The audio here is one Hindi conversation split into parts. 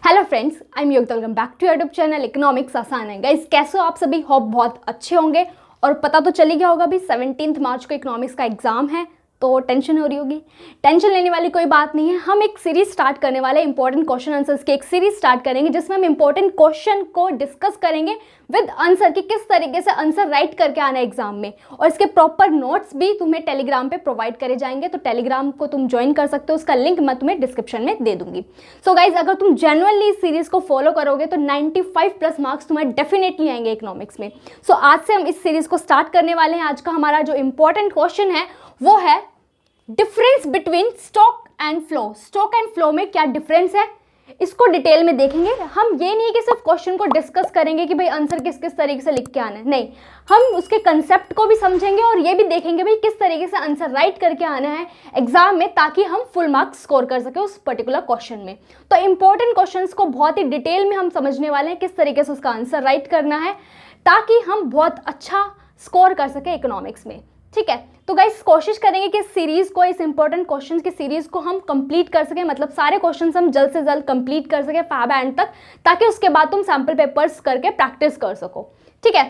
Hello friends, I am Yogita. Welcome back to YouTube channel economics आसान है। गाइस, कैसे हो आप सभी? होप बहुत अच्छे होंगे। और पता तो चल ही गया होगा भी 17 मार्च को इकोनॉमिक्स का एग्जाम है, तो टेंशन हो रही होगी। टेंशन लेने वाली कोई बात नहीं है। हम एक सीरीज स्टार्ट करने वाले हैं, इंपॉर्टेंट क्वेश्चन आंसर्स की एक सीरीज स्टार्ट करेंगे जिसमें हम इंपॉर्टेंट क्वेश्चन को डिस्कस करेंगे विद आंसर कि किस तरीके से आंसर राइट करके आना है एग्जाम में। और इसके प्रॉपर नोट्स भी तुम्हें टेलीग्राम पे प्रोवाइड करे जाएंगे, तो टेलीग्राम को तुम ज्वाइन कर सकते हो। उसका लिंक मैं तुम्हें डिस्क्रिप्शन में दे दूंगी। सो गाइज, अगर तुम जेन्युइनली इस सीरीज को फॉलो करोगे तो 95 प्लस मार्क्स तुम्हें डेफिनेटली आएंगे इकोनॉमिक्स में। सो आज से हम इस सीरीज को स्टार्ट करने वाले हैं। आज का हमारा जो इंपॉर्टेंट क्वेश्चन है वो है difference between stock and flow. Stock and flow में क्या डिफरेंस है, इसको डिटेल में देखेंगे। हम ये नहीं कि सिर्फ क्वेश्चन को डिस्कस करेंगे कि भाई आंसर किस किस तरीके से लिख के आना है, नहीं, हम उसके कंसेप्ट को भी समझेंगे और ये भी देखेंगे भाई किस तरीके से आंसर राइट करके आना है एग्जाम में, ताकि हम फुल मार्क्स स्कोर कर सके उस पर्टिकुलर क्वेश्चन में। तो इंपॉर्टेंट क्वेश्चंस को बहुत ही डिटेल में हम समझने वाले हैं, किस तरीके से उसका आंसर राइट करना है, ताकि हम बहुत अच्छा स्कोर कर सके इकोनॉमिक्स में। ठीक है, तो गाइस कोशिश करेंगे कि इस सीरीज को, इस इंपॉर्टेंट क्वेश्चंस की सीरीज को हम कंप्लीट कर सके, मतलब सारे क्वेश्चंस हम जल्द से जल्द कंप्लीट कर सके फैब एंड तक, ताकि उसके बाद तुम सैम्पल पेपर्स करके प्रैक्टिस कर सको। ठीक है,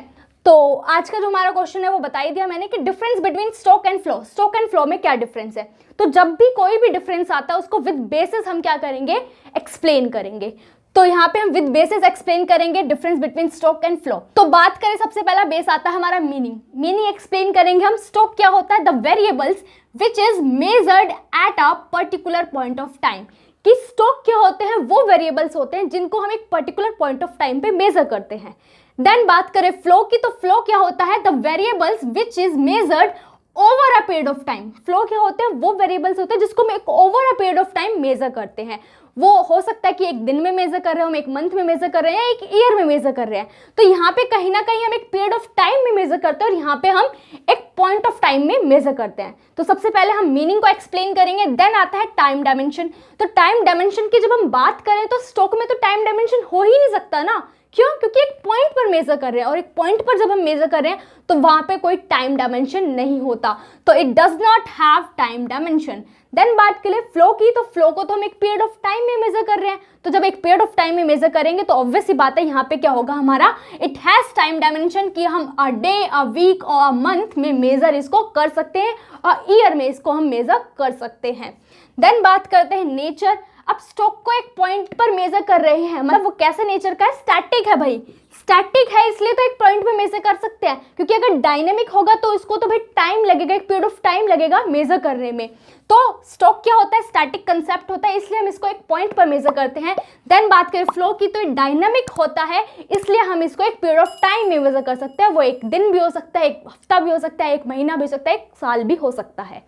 तो आज का जो हमारा क्वेश्चन है वो बता ही दिया मैंने कि difference between stock and flow. Stock and flow में क्या डिफरेंस है, तो जब भी कोई भी डिफरेंस आता है उसको विद बेसिस हम क्या करेंगे, एक्सप्लेन करेंगे। तो यहाँ पे हम विद बेसिस एक्सप्लेन करेंगे difference between stock and flow. तो बात करें, सबसे पहला बेस आता है हमारा मीनिंग। मीनिंग एक्सप्लेन करेंगे हम। स्टॉक क्या होता है, the variables which is measured at a particular point of time. कि स्टॉक क्या होते हैं, वो वेरिएबल्स होते हैं जिनको हम एक पर्टिकुलर पॉइंट ऑफ टाइम पे मेजर करते हैं। देन बात करें फ्लो की, तो फ्लो क्या होता है, the variables which is measured over a period of time. Flow क्या होते हैं, वो वेरिएबल्स होते हैं जिसको हम एक over a period of time measure करते हैं। वो हो सकता है कि एक दिन में मेजर कर रहे हो, हम एक मंथ में मेजर कर रहे हैं, या एक ईयर में मेजर कर रहे हैं। तो यहाँ पे कहीं ना कहीं हम एक पीरियड ऑफ टाइम में मेजर करते हैं और यहाँ पे हम एक पॉइंट ऑफ टाइम में मेजर करते हैं। तो सबसे पहले हम मीनिंग को एक्सप्लेन करेंगे। देन आता है टाइम डायमेंशन। तो टाइम डायमेंशन की जब हम बात करें तो स्टॉक में तो टाइम डायमेंशन हो ही नहीं सकता ना। क्यों? क्योंकि एक पॉइंट पर मेजर कर रहे हैं, और एक पॉइंट पर जब हम मेजर कर रहे हैं तो वहां पे कोई टाइम डायमेंशन नहीं होता, तो it does not have time dimension. Then बात के लिए फ्लो की, तो फ्लो को तो हम एक पीरियड ऑफ टाइम में मेजर कर रहे हैं, तो जब एक पीरियड ऑफ टाइम में मेजर करेंगे तो ऑब्वियस सी बात है यहाँ पे क्या होगा हमारा, इट हैज टाइम डायमेंशन, कि हम अ डे, अ वीक और अ मंथ में मेजर इसको कर सकते हैं, और ईयर में इसको हम मेजर कर सकते हैं। देन बात करते हैं नेचर। अब स्टॉक को एक पॉइंट पर मेजर कर रहे हैं, मतलब वो कैसे नेचर का है, स्टैटिक है भाई। स्टैटिक है इसलिए तो एक पॉइंट पे मेजर कर सकते हैं, क्योंकि अगर डायनेमिक होगा तो इसको तो भाई टाइम लगेगा, एक पीरियड ऑफ टाइम लगेगा मेजर करने में। तो स्टॉक क्या होता है, स्टैटिक कंसेप्ट होता है, इसलिए हम इसको एक पॉइंट पर मेजर करते हैं। देन बात करें फ्लो की, तो डायनामिक होता है, इसलिए हम इसको एक पीरियड ऑफ टाइम में मेजर कर सकते हैं। वो एक दिन भी हो सकता है, एक हफ्ता भी हो सकता है, एक महीना भी हो सकता है, एक साल भी हो सकता है।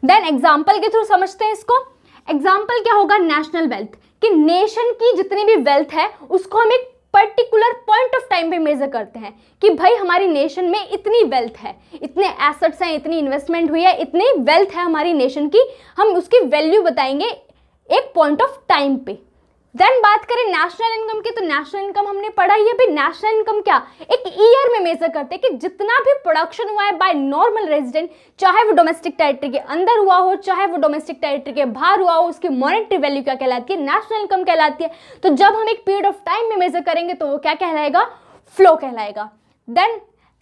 देन एग्जाम्पल के थ्रू समझते हैं इसको। एग्जाम्पल क्या होगा, नेशनल वेल्थ, कि नेशन की जितनी भी वेल्थ है उसको हम एक पर्टिकुलर पॉइंट ऑफ टाइम पे मेजर करते हैं, कि भाई हमारी नेशन में इतनी वेल्थ है, इतने एसेट्स हैं, इतनी इन्वेस्टमेंट हुई है, इतनी वेल्थ है हमारी नेशन की, हम उसकी वैल्यू बताएंगे एक पॉइंट ऑफ टाइम पे। देन बात करें नेशनल इनकम की, तो नेशनल इनकम हमने पढ़ा ही है भी। नेशनल इनकम क्या, एक ईयर में मेजर करते हैं कि जितना भी प्रोडक्शन हुआ है बाय नॉर्मल रेजिडेंट, चाहे वो डोमेस्टिक टेरिटरी के अंदर हुआ हो, चाहे वो डोमेस्टिक टेरिटरी के बाहर हुआ हो, उसकी मॉनेटरी वैल्यू क्या कहलाती है, नेशनल इनकम कहलाती है। तो जब हम एक पीरियड ऑफ टाइम में मेजर करेंगे तो वो क्या कहलाएगा, फ्लो कहलाएगा। देन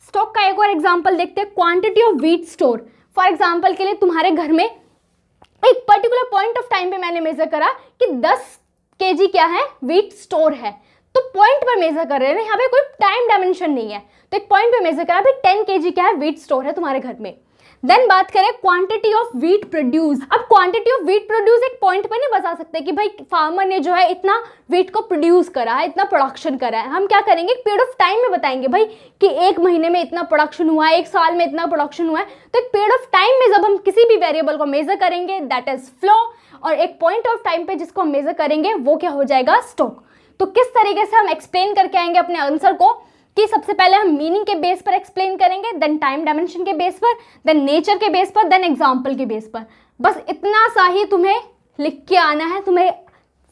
स्टॉक का एक और एग्जाम्पल देखते हैं, quantity of wheat store. For example के लिए तुम्हारे घर में एक पर्टिकुलर पॉइंट ऑफ टाइम पे मैंने मेजर करा कि 10 केजी क्या है, व्हीट स्टोर है, तो पॉइंट पर मेजर कर रहे हैं, यहाँ पे कोई टाइम डायमेंशन नहीं है, तो एक पॉइंट पे मेजर करा, भाई 10 केजी क्या है, व्हीट स्टोर है तुम्हारे घर में। देन बात करें क्वांटिटी ऑफ व्हीट प्रोड्यूस। अब क्वांटिटी ऑफ व्हीट प्रोड्यूस एक पॉइंट पर नहीं बता सकते कि भाई फार्मर ने जो है इतना व्हीट को प्रोड्यूस करा है, इतना प्रोडक्शन करा है। हम क्या करेंगे, एक पीरियड ऑफ टाइम में बताएंगे भाई कि एक महीने में इतना प्रोडक्शन हुआ है, एक साल में इतना प्रोडक्शन हुआ है। तो एक पीरियड ऑफ टाइम में जब हम किसी भी वेरिएबल को मेजर करेंगे, दैट इज फ्लो, और एक पॉइंट ऑफ टाइम पे जिसको हम मेजर करेंगे वो क्या हो जाएगा, स्टॉक। तो किस तरीके से हम एक्सप्लेन करके आएंगे अपने आंसर को, कि सबसे पहले हम मीनिंग के बेस पर एक्सप्लेन करेंगे, देन टाइम डायमेंशन के बेस पर, देन नेचर के बेस पर, देन एग्जाम्पल के बेस पर। बस इतना सा ही तुम्हें लिख के आना है, तुम्हें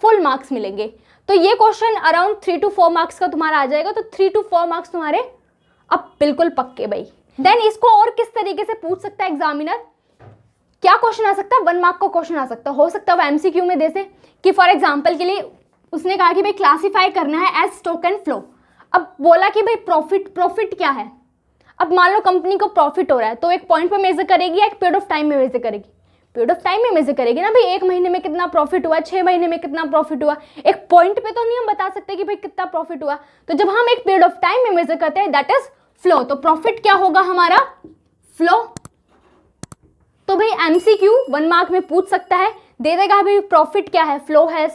फुल मार्क्स मिलेंगे। तो ये क्वेश्चन अराउंड 3 to 4 मार्क्स का तुम्हारा आ जाएगा, तो 3 to 4 मार्क्स तुम्हारे अब बिल्कुल पक्के भाई। देन इसको और किस तरीके से पूछ सकता है एग्जामिनर, क्या क्वेश्चन आ सकता है, 1 मार्क का क्वेश्चन आ सकता है, हो सकता है वो एमसीक्यू में दे से, कि फॉर एग्जाम्पल के लिए उसने कहा कि भाई क्लासीफाई करना है एज स्टॉक एंड फ्लो। अब बोला कि भाई प्रॉफिट क्या है। अब मान लो कंपनी को प्रॉफिट हो रहा है तो एक पॉइंट पे मेजर करेगी या एक पीरियड ऑफ टाइम में मेजर करेगी? पीरियड ऑफ टाइम में मेजर करेगी ना भाई, 1 महीने में कितना प्रॉफिट हुआ, 6 महीने में कितना प्रॉफिट हुआ। एक पॉइंट पे तो नहीं हम बता सकते कि भाई कितना प्रॉफिट हुआ। तो जब हम एक पीरियड ऑफ टाइम में मेजर करते हैं दैट इज फ्लो। तो प्रॉफिट क्या होगा हमारा? फ्लो। तो भाई एमसीक्यू 1 मार्क में पूछ सकता है, दे देगा भाई प्रॉफिट क्या है, फ्लो है,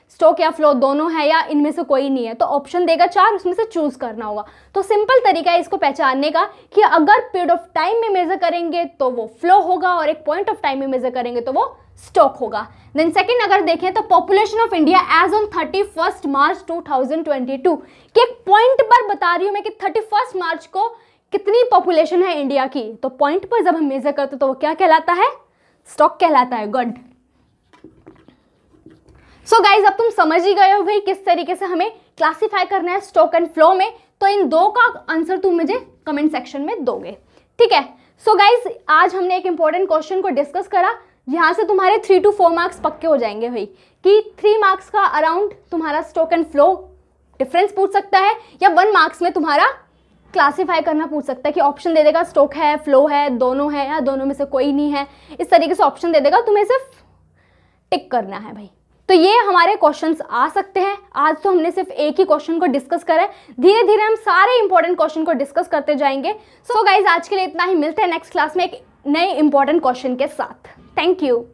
स्टॉक या फ्लो दोनों है या इनमें से कोई नहीं है। तो ऑप्शन देगा 4, उसमें से चूज करना होगा। तो सिंपल तरीका है इसको पहचानने का कि अगर पीरियड ऑफ टाइम में मेजर करेंगे तो वो फ्लो होगा और एक पॉइंट ऑफ टाइम में मेजर करेंगे तो वो स्टॉक होगा। देन सेकंड अगर देखें तो population of India as on 31 March 2022 कि एक पॉइंट पर बता रही हूं मैं कि 31 मार्च को कितनी पॉपुलेशन है इंडिया की। तो पॉइंट पर जब हम मेजर करते तो वो क्या कहलाता है? स्टॉक कहलाता है। गुड। सो गाइज अब तुम समझ ही गए हो भाई किस तरीके से हमें क्लासिफाई करना है स्टॉक एंड फ्लो में। तो इन दो का आंसर तुम मुझे कमेंट सेक्शन में दोगे, ठीक है। सो गाइज आज हमने एक इंपॉर्टेंट क्वेश्चन को डिस्कस करा यहाँ से तुम्हारे 3 to 4 मार्क्स पक्के हो जाएंगे भाई कि 3 मार्क्स का अराउंड तुम्हारा स्टॉक एंड फ्लो डिफरेंस पूछ सकता है या 1 मार्क्स में तुम्हारा क्लासिफाई करना पूछ सकता है कि ऑप्शन दे देगा स्टॉक है, फ्लो है, दोनों है या दोनों में से कोई नहीं है। इस तरीके से ऑप्शन दे देगा, तुम्हें सिर्फ टिक करना है भाई। तो ये हमारे क्वेश्चंस आ सकते हैं। आज तो हमने सिर्फ एक ही क्वेश्चन को डिस्कस करा है, धीरे धीरे हम सारे इंपॉर्टेंट क्वेश्चन को डिस्कस करते जाएंगे। सो गाइज आज के लिए इतना ही, मिलते हैं नेक्स्ट क्लास में एक नए इंपॉर्टेंट क्वेश्चन के साथ। Thank you.